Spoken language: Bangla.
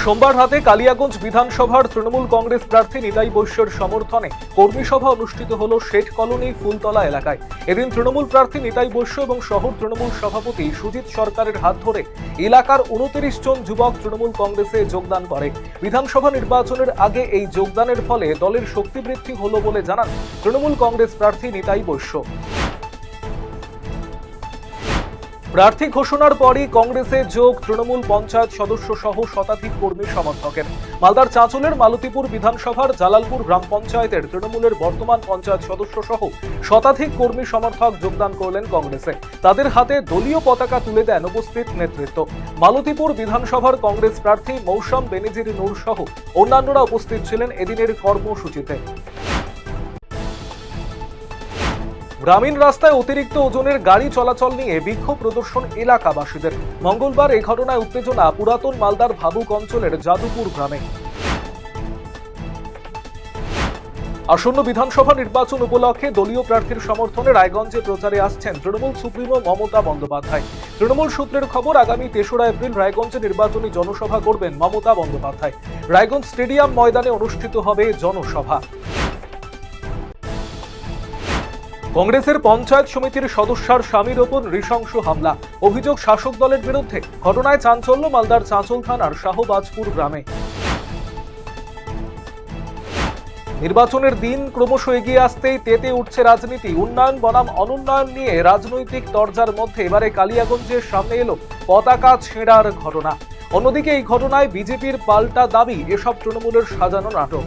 সোমবার রাতে কালিয়াগঞ্জ বিধানসভার তৃণমূল কংগ্রেস প্রার্থী নিতাই বৈশ্যর সমর্থনে কর্মী সভা অনুষ্ঠিত হল শেঠ কলোনি ফুলতলা এলাকায়। এদিন তৃণমূল প্রার্থী নিতাই বৈশ্য এবং শহর তৃণমূল সভাপতি সুজিত সরকারের হাত ধরে এলাকার 29 জন যুবক তৃণমূল কংগ্রেসে যোগদান করে। বিধানসভা নির্বাচনের আগে এই যোগদানের ফলে দলের শক্তি বৃদ্ধি হল বলে জানান তৃণমূল কংগ্রেস প্রার্থী নিতাই বৈশ্য। প্রার্থী ঘোষণার পরই কংগ্রেসে যোগ তৃণমূল পঞ্চায়েত সদস্য সহ শতাধিক কর্মী সমর্থকের। মালদার চাঁচলের মালতীপুর বিধানসভার জালালপুর গ্রাম পঞ্চায়েতের তৃণমূলের বর্তমান পঞ্চায়েত সদস্য সহ শতাধিক কর্মী সমর্থক যোগদান করলেন কংগ্রেসে। তাদের হাতে দলীয় পতাকা তুলে দেন উপস্থিত নেতৃত্ব। মালতীপুর বিধানসভার কংগ্রেস প্রার্থী মৌসম বেনিজির নূর সহ অন্যান্যরা উপস্থিত ছিলেন এদিনের কর্মসূচিতে। গ্রামীণ রাস্তায় অতিরিক্ত ওজনের গাড়ি চলাচল নিয়ে বিক্ষোভ প্রদর্শন এলাকাবাসীদের। মঙ্গলবার এই ঘটনায় উত্তেজনা পুরাতন মালদার ভাবুক অঞ্চলের যাদুপুর গ্রামে। আসন্ন বিধানসভা নির্বাচন উপলক্ষে দলীয় প্রার্থীর সমর্থনে রায়গঞ্জে প্রচারে আসছেন তৃণমূল সুপ্রিমো মমতা বন্দ্যোপাধ্যায়। তৃণমূল সূত্রের খবর, আগামী ৩রা এপ্রিল রায়গঞ্জে নির্বাচনী জনসভা করবেন মমতা বন্দ্যোপাধ্যায়। রায়গঞ্জ স্টেডিয়াম ময়দানে অনুষ্ঠিত হবে জনসভা। কংগ্রেসের পঞ্চায়েত সমিতির সদস্যার স্বামীর ওপর নৃশংস হামলা, অভিযোগ শাসক দলের বিরুদ্ধে। ঘটনায় চাঞ্চল্য মালদার চাঁচল থানার শাহবাজপুর গ্রামে। নির্বাচনের দিন ক্রমশ এগিয়ে আসতেই তেতে উঠছে রাজনীতি। উন্নয়ন বনাম অনুন্নয়ন নিয়ে রাজনৈতিক তরজার মধ্যে এবারে কালিয়াগঞ্জের সামনে এলো পতাকা ছেঁড়ার ঘটনা। অন্যদিকে এই ঘটনায় বিজেপির পাল্টা দাবি এসব তৃণমূলের সাজানো নাটক।